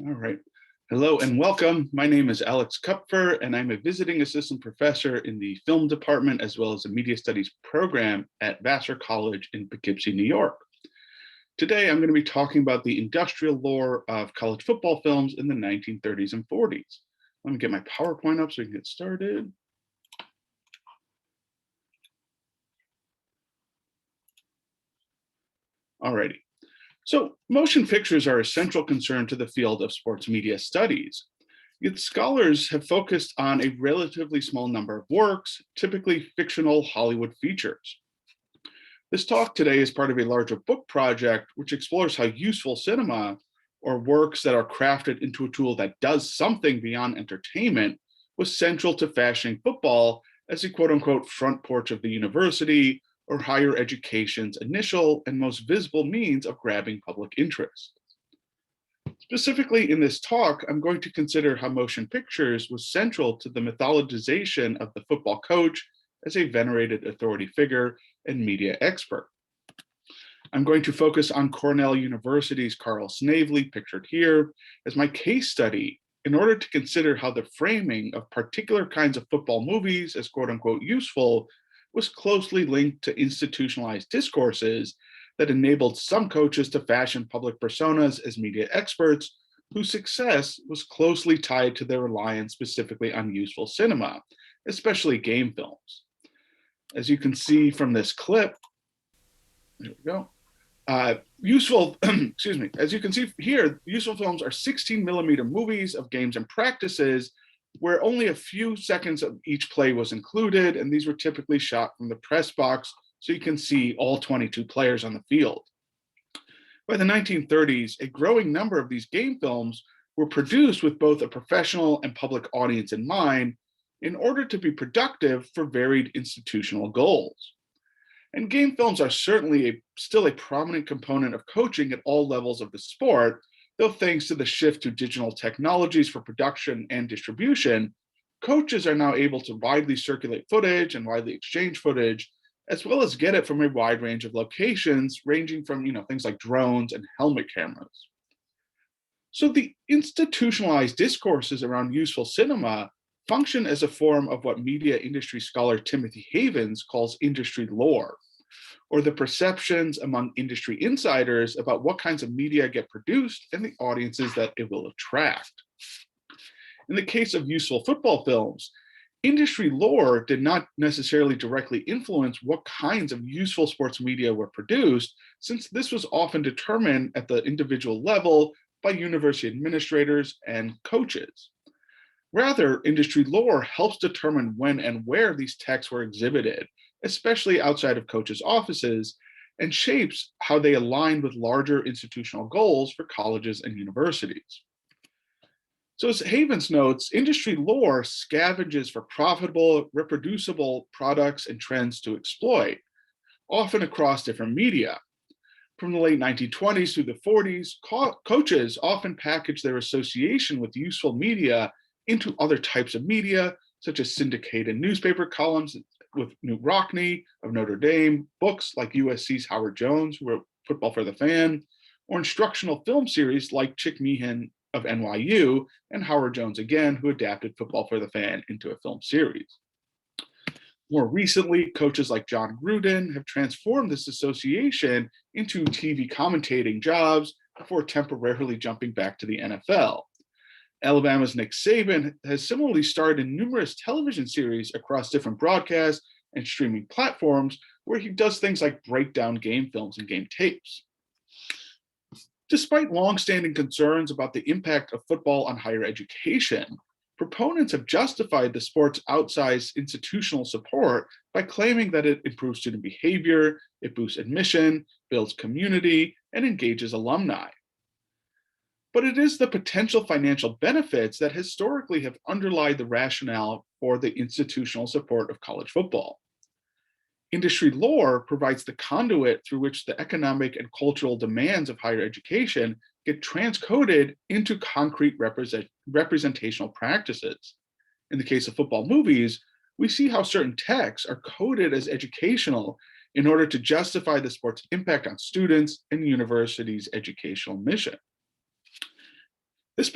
All right. Hello and welcome. My name is Alex Kupfer, and I'm a visiting assistant professor in the film department as well as the media studies program at Vassar College in Poughkeepsie, New York. Today, I'm going to be talking about the industrial lore of college football films in the 1930s and 40s. Let me get my PowerPoint up so we can get started. Alrighty. So motion pictures are a central concern to the field of sports media studies. Yet scholars have focused on a relatively small number of works, typically fictional Hollywood features. This talk today is part of a larger book project which explores how useful cinema, or works that are crafted into a tool that does something beyond entertainment, was central to fashioning football as a quote-unquote front porch of the university or higher education's initial and most visible means of grabbing public interest. Specifically in this talk, I'm going to consider how motion pictures was central to the mythologization of the football coach as a venerated authority figure and media expert. I'm going to focus on Cornell University's Carl Snavely, pictured here, as my case study in order to consider how the framing of particular kinds of football movies as quote-unquote useful was closely linked to institutionalized discourses that enabled some coaches to fashion public personas as media experts whose success was closely tied to their reliance specifically on useful cinema, especially game films. As you can see from this clip, there we go. As you can see here, useful films are 16mm movies of games and practices where only a few seconds of each play was included, and these were typically shot from the press box so you can see all 22 players on the field. By the 1930s, a growing number of these game films were produced with both a professional and public audience in mind in order to be productive for varied institutional goals. And game films are certainly still a prominent component of coaching at all levels of the sport, though thanks to the shift to digital technologies for production and distribution, coaches are now able to widely circulate footage and widely exchange footage, as well as get it from a wide range of locations, ranging from things like drones and helmet cameras. So the institutionalized discourses around useful cinema function as a form of what media industry scholar Timothy Havens calls industry lore, or the perceptions among industry insiders about what kinds of media get produced and the audiences that it will attract. In the case of useful football films, industry lore did not necessarily directly influence what kinds of useful sports media were produced, since this was often determined at the individual level by university administrators and coaches. Rather, industry lore helps determine when and where these texts were exhibited, especially outside of coaches' offices, and shapes how they align with larger institutional goals for colleges and universities. So as Havens notes, industry lore scavenges for profitable, reproducible products and trends to exploit, often across different media. From the late 1920s through the 40s, coaches often package their association with useful media into other types of media, such as syndicated newspaper columns with Knute Rockne of Notre Dame, books like USC's Howard Jones, who wrote Football for the Fan, or instructional film series like Chick Meehan of NYU and Howard Jones again, who adapted Football for the Fan into a film series. More recently, coaches like John Gruden have transformed this association into TV commentating jobs before temporarily jumping back to the NFL. Alabama's Nick Saban has similarly starred in numerous television series across different broadcast and streaming platforms where he does things like break down game films and game tapes. Despite longstanding concerns about the impact of football on higher education, proponents have justified the sport's outsized institutional support by claiming that it improves student behavior, it boosts admission, builds community, and engages alumni. But it is the potential financial benefits that historically have underlied the rationale for the institutional support of college football. Industry lore provides the conduit through which the economic and cultural demands of higher education get transcoded into concrete representational practices. In the case of football movies, we see how certain texts are coded as educational in order to justify the sport's impact on students and the university's educational mission. This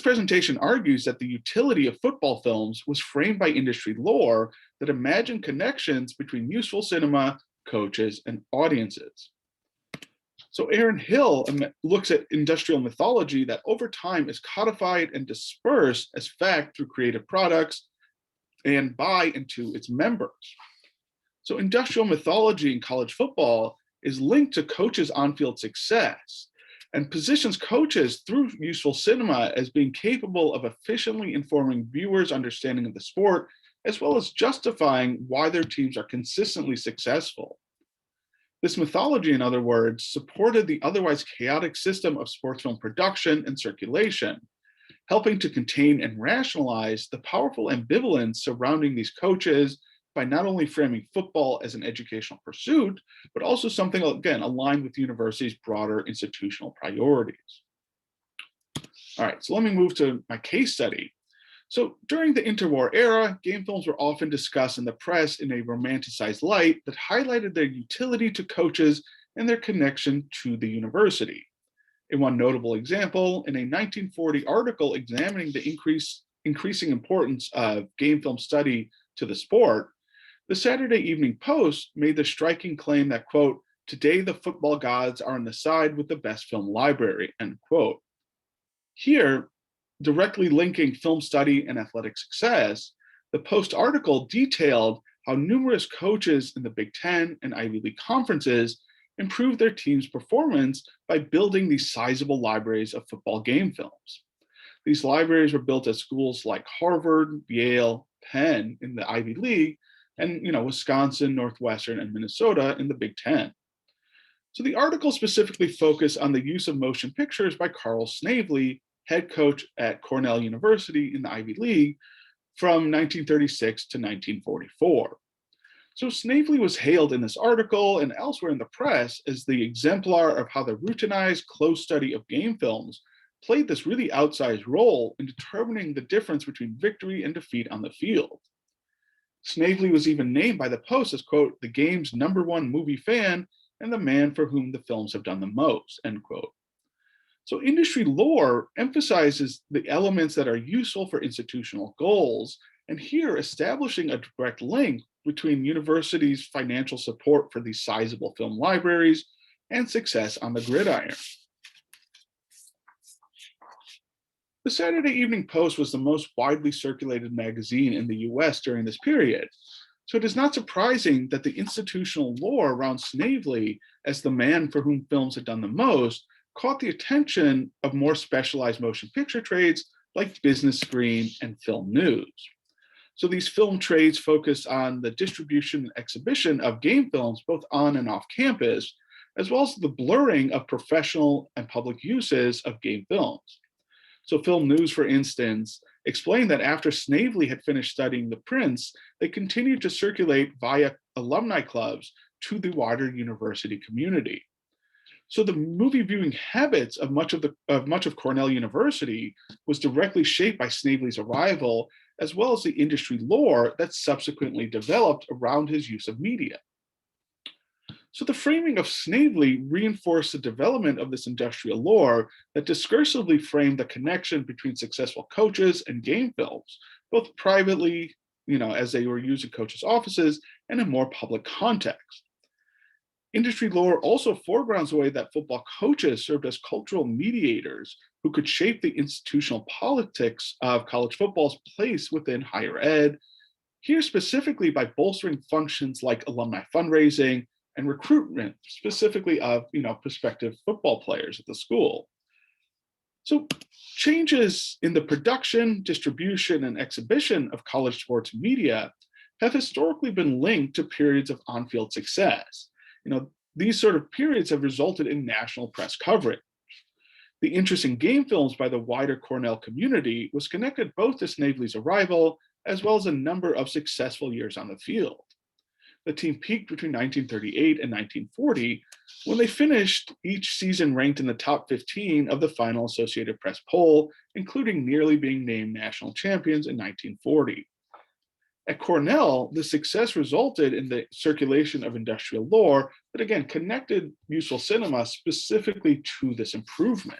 presentation argues that the utility of football films was framed by industry lore that imagined connections between useful cinema, coaches, and audiences. So Aaron Hill looks at industrial mythology that over time is codified and dispersed as fact through creative products and by and to its members. So industrial mythology in college football is linked to coaches' on-field success and positions coaches through useful cinema as being capable of efficiently informing viewers' understanding of the sport, as well as justifying why their teams are consistently successful. This mythology, in other words, supported the otherwise chaotic system of sports film production and circulation, helping to contain and rationalize the powerful ambivalence surrounding these coaches by not only framing football as an educational pursuit, but also something, again, aligned with the university's broader institutional priorities. All right, so let me move to my case study. So during the interwar era, game films were often discussed in the press in a romanticized light that highlighted their utility to coaches and their connection to the university. In one notable example, in a 1940 article examining the increasing importance of game film study to the sport, the Saturday Evening Post made the striking claim that, quote, "Today the football gods are on the side with the best film library," end quote. Here, directly linking film study and athletic success, the Post article detailed how numerous coaches in the Big Ten and Ivy League conferences improved their team's performance by building these sizable libraries of football game films. These libraries were built at schools like Harvard, Yale, Penn in the Ivy League, and Wisconsin, Northwestern, and Minnesota in the Big Ten. So the article specifically focused on the use of motion pictures by Carl Snavely, head coach at Cornell University in the Ivy League from 1936 to 1944. So Snavely was hailed in this article and elsewhere in the press as the exemplar of how the routinized close study of game films played this really outsized role in determining the difference between victory and defeat on the field. Snavely was even named by the Post as, quote, "the game's #1 movie fan and the man for whom the films have done the most," end quote. So industry lore emphasizes the elements that are useful for institutional goals, and here establishing a direct link between universities' financial support for these sizable film libraries and success on the gridiron. The Saturday Evening Post was the most widely circulated magazine in the US during this period, so it is not surprising that the institutional lore around Snavely as the man for whom films had done the most caught the attention of more specialized motion picture trades like Business Screen and Film News. So these film trades focus on the distribution and exhibition of game films both on and off campus, as well as the blurring of professional and public uses of game films. So Film News, for instance, explained that after Snavely had finished studying The Prince, they continued to circulate via alumni clubs to the wider university community. So the movie viewing habits of much of Cornell University was directly shaped by Snavely's arrival, as well as the industry lore that subsequently developed around his use of media. So the framing of Snavely reinforced the development of this industrial lore that discursively framed the connection between successful coaches and game films, both privately, as they were used in coaches' offices, and in more public context. Industry lore also foregrounds the way that football coaches served as cultural mediators who could shape the institutional politics of college football's place within higher ed, here specifically by bolstering functions like alumni fundraising and recruitment, specifically of prospective football players at the school. So changes in the production, distribution, and exhibition of college sports media have historically been linked to periods of on-field success. These sort of periods have resulted in national press coverage. The interest in game films by the wider Cornell community was connected both to Snavely's arrival as well as a number of successful years on the field. The team peaked between 1938 and 1940 when they finished each season ranked in the top 15 of the final Associated Press poll, including nearly being named national champions in 1940. At Cornell, the success resulted in the circulation of industrial lore that again connected useful cinema specifically to this improvement.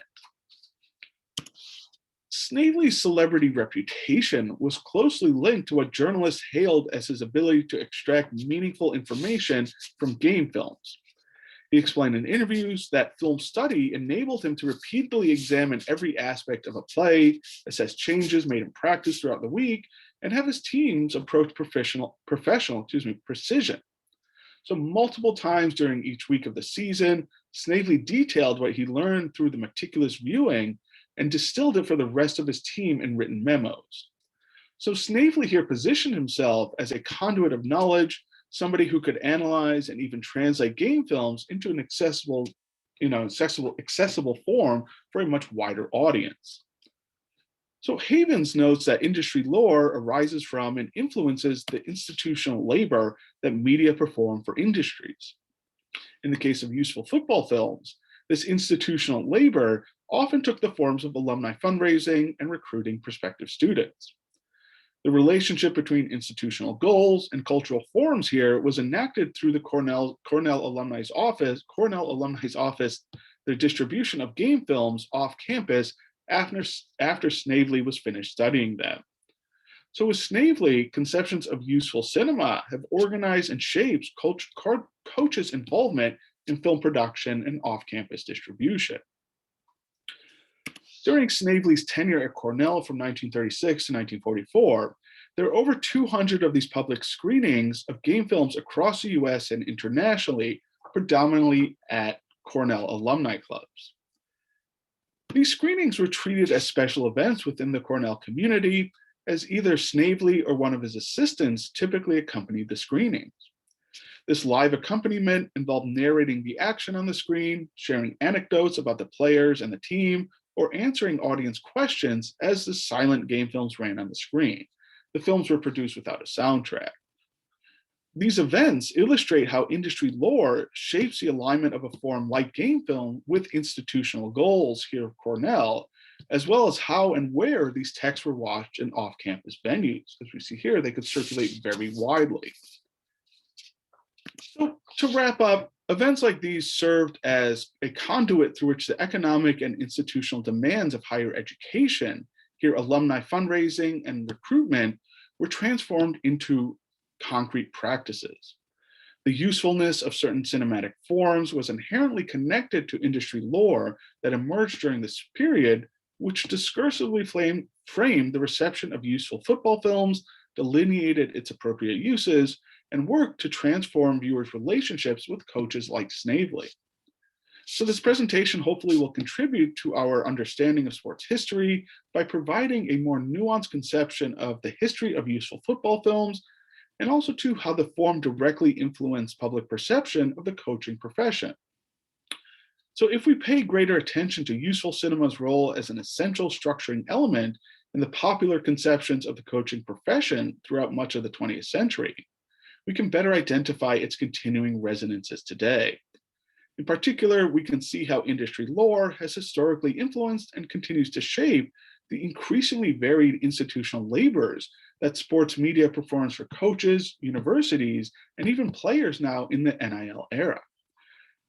Snavely's celebrity reputation was closely linked to what journalists hailed as his ability to extract meaningful information from game films. He explained in interviews that film study enabled him to repeatedly examine every aspect of a play, assess changes made in practice throughout the week, and have his teams approach precision. So multiple times during each week of the season, Snavely detailed what he learned through the meticulous viewing and distilled it for the rest of his team in written memos. So Snavely here positioned himself as a conduit of knowledge, somebody who could analyze and even translate game films into an accessible form for a much wider audience. So Havens notes that industry lore arises from and influences the institutional labor that media perform for industries. In the case of useful football films, this institutional labor often took the forms of alumni fundraising and recruiting prospective students. The relationship between institutional goals and cultural forms here was enacted through the Cornell Alumni's Office, the distribution of game films off campus after Snavely was finished studying them. So with Snavely, conceptions of useful cinema have organized and shaped coaches' involvement in film production and off-campus distribution. During Snavely's tenure at Cornell from 1936 to 1944, there are over 200 of these public screenings of game films across the US and internationally, predominantly at Cornell alumni clubs. These screenings were treated as special events within the Cornell community, as either Snavely or one of his assistants typically accompanied the screenings. This live accompaniment involved narrating the action on the screen, sharing anecdotes about the players and the team, or answering audience questions as the silent game films ran on the screen. The films were produced without a soundtrack. These events illustrate how industry lore shapes the alignment of a form like game film with institutional goals here at Cornell, as well as how and where these texts were watched in off-campus venues. As we see here, they could circulate very widely. So to wrap up, events like these served as a conduit through which the economic and institutional demands of higher education, here alumni fundraising and recruitment, were transformed into concrete practices. The usefulness of certain cinematic forms was inherently connected to industry lore that emerged during this period, which discursively framed the reception of useful football films, delineated its appropriate uses, and worked to transform viewers' relationships with coaches like Snavely. So this presentation hopefully will contribute to our understanding of sports history by providing a more nuanced conception of the history of useful football films, and also to how the form directly influenced public perception of the coaching profession. So if we pay greater attention to useful cinema's role as an essential structuring element in the popular conceptions of the coaching profession throughout much of the 20th century, we can better identify its continuing resonances today. In particular, we can see how industry lore has historically influenced and continues to shape the increasingly varied institutional labors that sports media performs for coaches, universities, and even players now in the NIL era.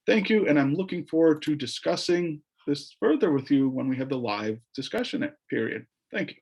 Thank you, and I'm looking forward to discussing this further with you when we have the live discussion period. Thank you.